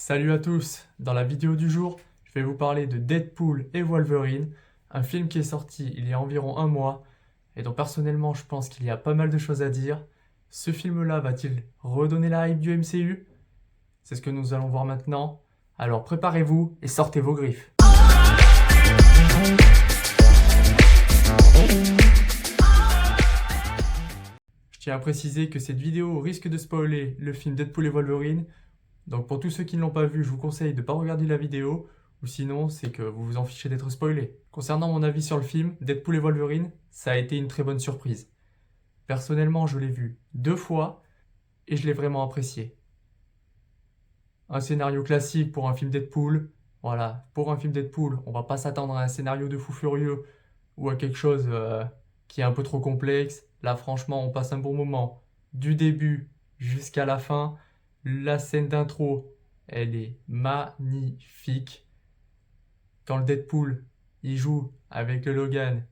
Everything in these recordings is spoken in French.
Salut à tous, dans la vidéo du jour, je vais vous parler de Deadpool et Wolverine, un film qui est sorti il y a environ un mois, et dont personnellement je pense qu'il y a pas mal de choses à dire. Ce film-là va-t-il redonner la hype du MCU? C'est ce que nous allons voir maintenant, alors préparez-vous et sortez vos griffes. Je tiens à préciser que cette vidéo risque de spoiler le film Deadpool et Wolverine. Donc pour tous ceux qui ne l'ont pas vu, je vous conseille de ne pas regarder la vidéo, ou sinon c'est que vous vous en fichez d'être spoilé. Concernant mon avis sur le film, Deadpool et Wolverine, ça a été une très bonne surprise. Personnellement, je l'ai vu 2 fois, et je l'ai vraiment apprécié. Un scénario classique pour un film Deadpool, voilà, pour un film Deadpool, on va pas s'attendre à un scénario de fou furieux, ou à quelque chose qui est un peu trop complexe. Là franchement, on passe un bon moment, du début jusqu'à la fin. La scène d'intro, elle est magnifique. Quand le Deadpool, il joue avec le Logan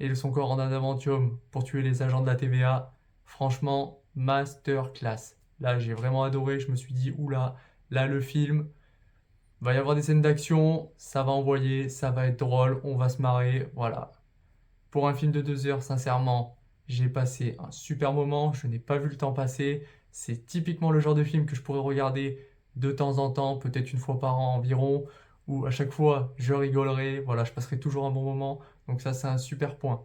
et son corps en adamantium pour tuer les agents de la TVA, franchement, masterclass. Là, j'ai vraiment adoré, je me suis dit, oula, là, le film, va y avoir des scènes d'action, ça va envoyer, ça va être drôle, on va se marrer, voilà. Pour un film de 2 heures, sincèrement, j'ai passé un super moment, je n'ai pas vu le temps passer. C'est typiquement le genre de film que je pourrais regarder de temps en temps, peut-être une fois par an environ, où à chaque fois je rigolerai, voilà, je passerai toujours un bon moment. Donc ça, c'est un super point.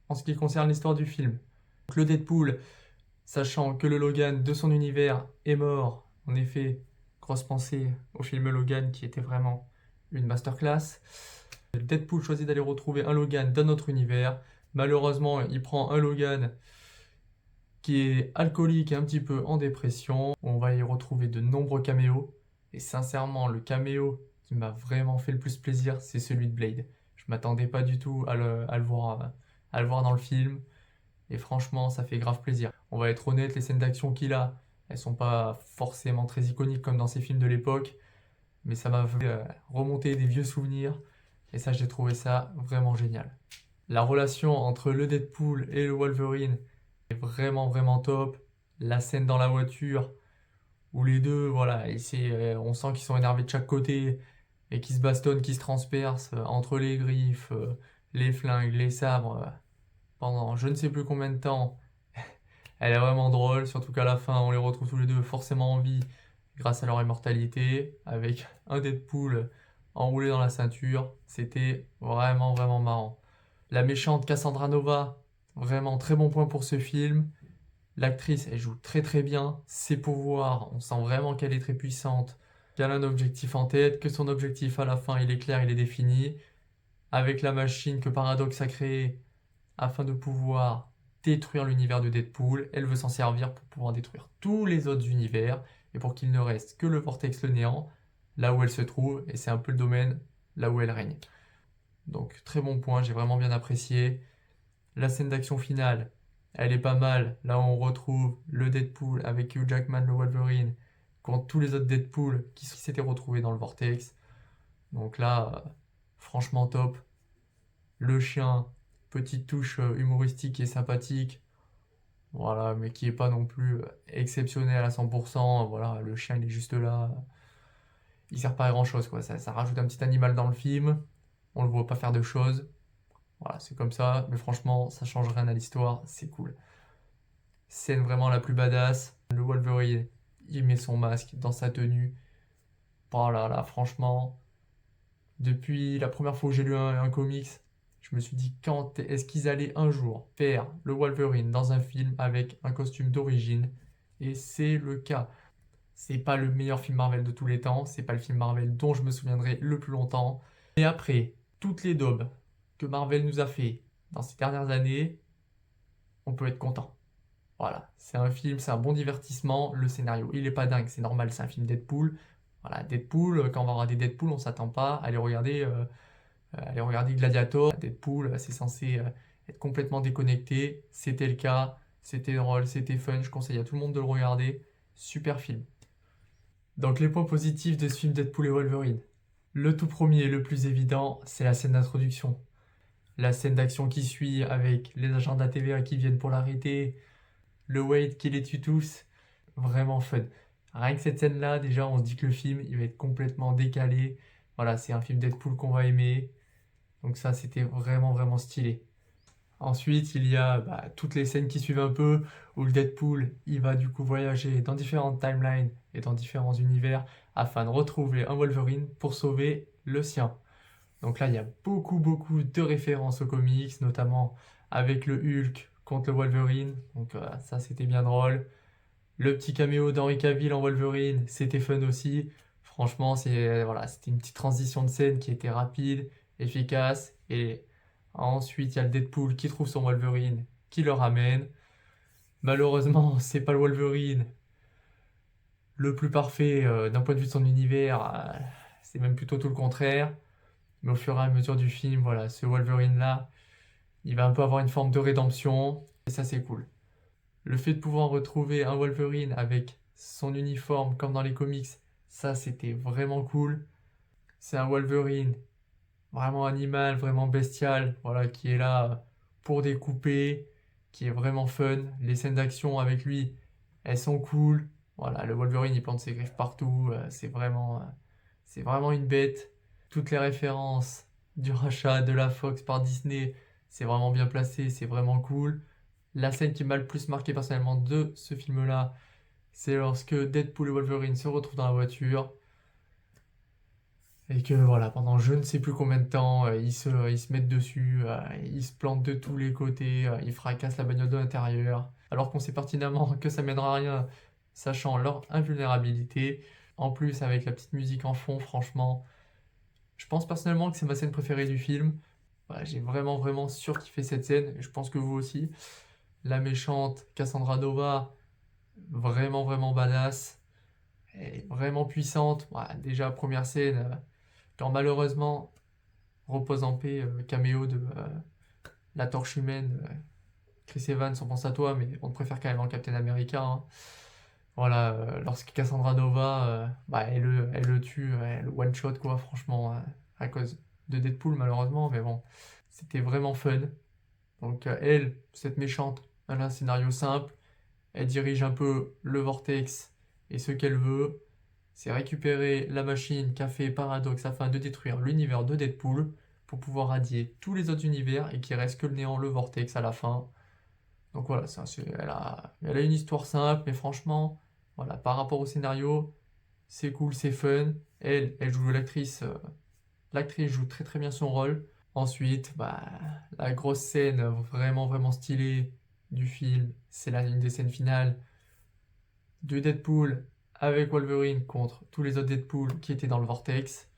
En ce qui concerne l'histoire du film, donc le Deadpool, sachant que le Logan de son univers est mort, en effet, grosse pensée au film Logan qui était vraiment une masterclass. Deadpool choisit d'aller retrouver un Logan d'un autre univers. Malheureusement, il prend un Logan qui est alcoolique et un petit peu en dépression. On va y retrouver de nombreux caméos. Et sincèrement, le caméo qui m'a vraiment fait le plus plaisir, c'est celui de Blade. Je m'attendais pas du tout à le voir dans le film. Et franchement, ça fait grave plaisir. On va être honnête, les scènes d'action qu'il a, elles sont pas forcément très iconiques comme dans ces films de l'époque. Mais ça m'a fait remonter des vieux souvenirs. Et ça, j'ai trouvé ça vraiment génial. La relation entre le Deadpool et le Wolverine est vraiment vraiment top. La scène dans la voiture où les deux, voilà, on sent qu'ils sont énervés de chaque côté et qu'ils se bastonnent, qu'ils se transpercent entre les griffes, les flingues, les sabres pendant je ne sais plus combien de temps. Elle est vraiment drôle, surtout qu'à la fin, on les retrouve tous les deux forcément en vie grâce à leur immortalité, avec un Deadpool enroulé dans la ceinture. C'était vraiment vraiment marrant. La méchante Cassandra Nova, vraiment très bon point pour ce film. L'actrice, elle joue très très bien. Ses pouvoirs, on sent vraiment qu'elle est très puissante, qu'elle a un objectif en tête, que son objectif à la fin, il est clair, il est défini. Avec la machine que Paradox a créée afin de pouvoir détruire l'univers de Deadpool, elle veut s'en servir pour pouvoir détruire tous les autres univers et pour qu'il ne reste que le Vortex, le néant, là où elle se trouve, et c'est un peu le domaine là où elle règne. Donc très bon point, j'ai vraiment bien apprécié. La scène d'action finale, elle est pas mal. Là où on retrouve le Deadpool avec Hugh Jackman, le Wolverine, contre tous les autres Deadpool qui s'étaient retrouvés dans le Vortex. Donc là, franchement top. Le chien, petite touche humoristique et sympathique. Voilà, mais qui est pas non plus exceptionnel à 100%. Voilà, le chien il est juste là. Il sert pas à grand chose quoi. Ça rajoute un petit animal dans le film. On le voit pas faire de choses. Voilà, c'est comme ça. Mais franchement, ça change rien à l'histoire. C'est cool. Scène vraiment la plus badass. Le Wolverine, il met son masque dans sa tenue. Oh là là, franchement. Depuis la première fois que j'ai lu un comics, je me suis dit quand est-ce qu'ils allaient un jour faire le Wolverine dans un film avec un costume d'origine. Et c'est le cas. C'est pas le meilleur film Marvel de tous les temps. C'est pas le film Marvel dont je me souviendrai le plus longtemps. Et après toutes les daubes que Marvel nous a fait dans ces dernières années, on peut être content. Voilà, c'est un film, c'est un bon divertissement. Le scénario, il est pas dingue, c'est normal, c'est un film Deadpool. Voilà, Deadpool, quand on va regarder Deadpool, on s'attend pas à aller regarder Gladiator. Deadpool, c'est censé être complètement déconnecté. C'était le cas, c'était drôle, c'était fun. Je conseille à tout le monde de le regarder. Super film. Donc les points positifs de ce film Deadpool et Wolverine. Le tout premier et le plus évident, c'est la scène d'introduction. La scène d'action qui suit avec les agents de la TVA qui viennent pour l'arrêter, le Wade qui les tue tous, vraiment fun. Rien que cette scène-là, déjà, on se dit que le film, il va être complètement décalé. Voilà, c'est un film Deadpool qu'on va aimer. Donc ça, c'était vraiment, vraiment stylé. Ensuite, il y a toutes les scènes qui suivent un peu, où le Deadpool, il va du coup voyager dans différentes timelines et dans différents univers afin de retrouver un Wolverine pour sauver le sien. Donc là, il y a beaucoup, beaucoup de références aux comics, notamment avec le Hulk contre le Wolverine. Donc ça, c'était bien drôle. Le petit caméo d'Henry Cavill en Wolverine, c'était fun aussi. Franchement, voilà, c'était une petite transition de scène qui était rapide, efficace. Et ensuite, il y a le Deadpool qui trouve son Wolverine, qui le ramène. Malheureusement, c'est pas le Wolverine le plus parfait d'un point de vue de son univers. C'est même plutôt tout le contraire. Mais au fur et à mesure du film, voilà, ce Wolverine-là, il va un peu avoir une forme de rédemption. Et ça, c'est cool. Le fait de pouvoir retrouver un Wolverine avec son uniforme comme dans les comics, ça c'était vraiment cool. C'est un Wolverine vraiment animal, vraiment bestial, voilà, qui est là pour découper, qui est vraiment fun. Les scènes d'action avec lui, elles sont cool. Voilà, le Wolverine il plante ses griffes partout, c'est vraiment une bête. Toutes les références du rachat de la Fox par Disney, c'est vraiment bien placé, c'est vraiment cool. La scène qui m'a le plus marqué personnellement de ce film-là, c'est lorsque Deadpool et Wolverine se retrouvent dans la voiture et que voilà, pendant je ne sais plus combien de temps, ils se mettent dessus, ils se plantent de tous les côtés, ils fracassent la bagnole de l'intérieur, alors qu'on sait pertinemment que ça mènera à rien, sachant leur invulnérabilité. En plus, avec la petite musique en fond, franchement, je pense personnellement que c'est ma scène préférée du film. Voilà, j'ai vraiment, vraiment surkiffé cette scène, et je pense que vous aussi. La méchante Cassandra Nova, vraiment vraiment badass, et vraiment puissante. Voilà, déjà première scène, quand malheureusement repose en paix, caméo de la torche humaine, Chris Evans, on pense à toi, mais on te préfère quand même en Captain America, hein. Voilà, lorsque Cassandra Nova, elle le tue, elle le one shot quoi, franchement, à cause de Deadpool malheureusement, mais bon, c'était vraiment fun. Donc elle, cette méchante, elle a un scénario simple. Elle dirige un peu le vortex et ce qu'elle veut, c'est récupérer la machine qu'a fait Paradox afin de détruire l'univers de Deadpool pour pouvoir radier tous les autres univers et qu'il reste que le néant, le vortex à la fin. Donc voilà, elle a une histoire simple, mais franchement, voilà, par rapport au scénario, c'est cool, c'est fun. Elle joue l'actrice, l'actrice joue très très bien son rôle. Ensuite, la grosse scène vraiment vraiment stylée du film, c'est une des scènes finales de Deadpool avec Wolverine contre tous les autres Deadpool qui étaient dans le Vortex.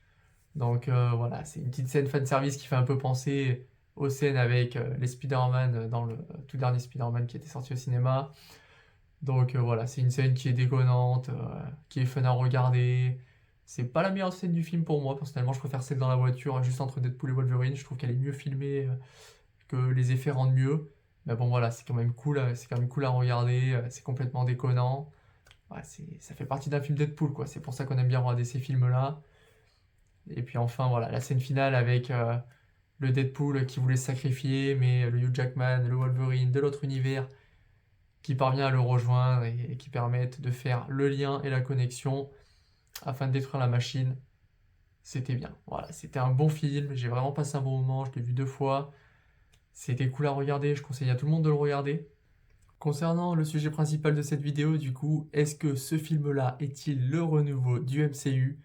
Donc voilà, c'est une petite scène fanservice qui fait un peu penser aux scènes avec les Spider-Man dans le tout dernier Spider-Man qui était sorti au cinéma. Donc voilà, c'est une scène qui est déconnante, qui est fun à regarder. C'est pas la meilleure scène du film pour moi, personnellement je préfère celle dans la voiture, juste entre Deadpool et Wolverine. Je trouve qu'elle est mieux filmée, que les effets rendent mieux. Mais bon voilà, c'est quand même cool à regarder, c'est complètement déconnant. Ouais, ça fait partie d'un film Deadpool, quoi. C'est pour ça qu'on aime bien regarder ces films-là. Et puis enfin, voilà, la scène finale avec le Deadpool qui voulait se sacrifier, mais le Hugh Jackman, le Wolverine de l'autre univers qui parvient à le rejoindre et qui permettent de faire le lien et la connexion afin de détruire la machine. C'était bien. Voilà, c'était un bon film. J'ai vraiment passé un bon moment. Je l'ai vu 2 fois. C'était cool à regarder. Je conseille à tout le monde de le regarder. Concernant le sujet principal de cette vidéo, du coup, est-ce que ce film-là est-il le renouveau du MCU?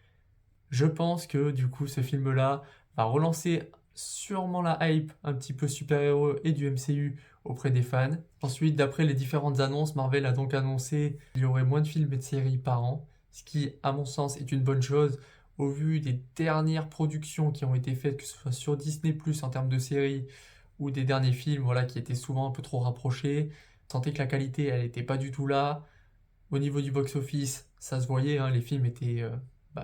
Je pense que du coup, ce film-là va relancer sûrement la hype un petit peu super-héros et du MCU auprès des fans. Ensuite, d'après les différentes annonces, Marvel a donc annoncé qu'il y aurait moins de films et de séries par an, ce qui, à mon sens, est une bonne chose au vu des dernières productions qui ont été faites, que ce soit sur Disney+, en termes de séries, ou des derniers films, voilà, qui étaient souvent un peu trop rapprochés. Je sentais que la qualité, elle n'était pas du tout là. Au niveau du box-office, ça se voyait, hein, les films étaient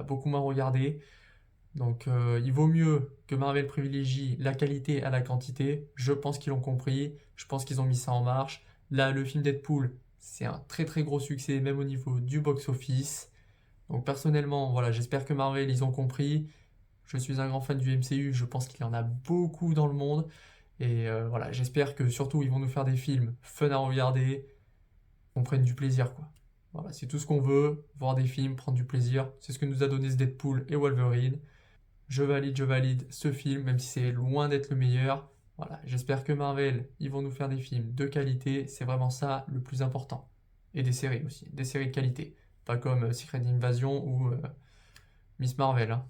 beaucoup moins regardés. Donc il vaut mieux que Marvel privilégie la qualité à la quantité. Je pense qu'ils l'ont compris. Je pense qu'ils ont mis ça en marche. Là, le film Deadpool, c'est un très très gros succès, même au niveau du box-office. Donc personnellement, voilà, j'espère que Marvel, ils ont compris. Je suis un grand fan du MCU. Je pense qu'il y en a beaucoup dans le monde. Et voilà, j'espère que surtout, ils vont nous faire des films fun à regarder, qu'on prenne du plaisir, quoi. Voilà, c'est tout ce qu'on veut, voir des films, prendre du plaisir. C'est ce que nous a donné ce Deadpool et Wolverine. Je valide ce film, même si c'est loin d'être le meilleur. Voilà, j'espère que Marvel, ils vont nous faire des films de qualité. C'est vraiment ça le plus important. Et des séries aussi, des séries de qualité. Pas comme Secret Invasion ou Miss Marvel, hein.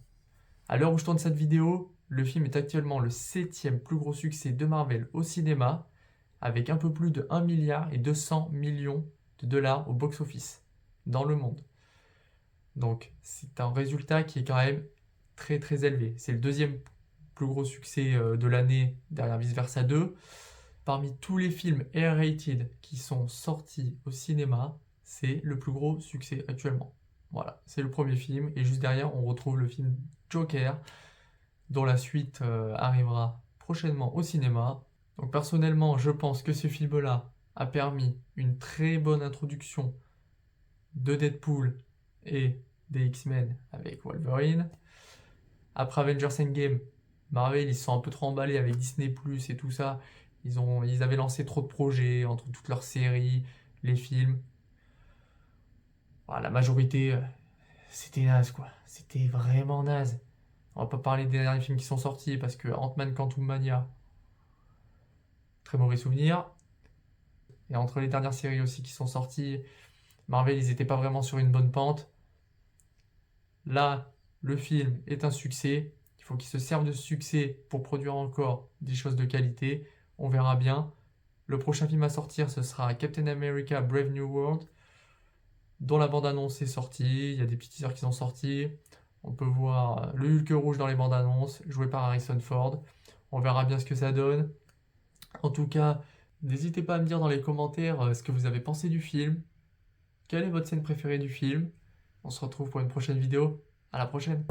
À l'heure où je tourne cette vidéo, le film est actuellement le 7e plus gros succès de Marvel au cinéma, avec un peu plus de 1 milliard et 200 millions de dollars au box-office dans le monde. Donc c'est un résultat qui est quand même très très élevé. C'est le 2e plus gros succès de l'année derrière Vice Versa 2. Parmi tous les films R-rated qui sont sortis au cinéma, c'est le plus gros succès actuellement. Voilà, c'est le premier film. Et juste derrière, on retrouve le film Joker, dont la suite arrivera prochainement au cinéma. Donc personnellement, je pense que ce film-là a permis une très bonne introduction de Deadpool et des X-Men avec Wolverine. Après Avengers Endgame, Marvel, ils se sont un peu trop emballés avec Disney+, et tout ça. Ils avaient lancé trop de projets entre toutes leurs séries, les films. Voilà, la majorité, c'était naze, quoi. C'était vraiment naze. On va pas parler des derniers films qui sont sortis, parce que Ant-Man Quantumania, très mauvais souvenir. Et entre les dernières séries aussi qui sont sorties, Marvel, ils étaient pas vraiment sur une bonne pente. Là, le film est un succès. Il faut qu'il se serve de ce succès pour produire encore des choses de qualité. On verra bien. Le prochain film à sortir, ce sera Captain America Brave New World, dont la bande-annonce est sortie. Il y a des petits teasers qui sont sortis. On peut voir le Hulk rouge dans les bandes-annonces, joué par Harrison Ford. On verra bien ce que ça donne. En tout cas, n'hésitez pas à me dire dans les commentaires ce que vous avez pensé du film. Quelle est votre scène préférée du film? On se retrouve pour une prochaine vidéo. À la prochaine!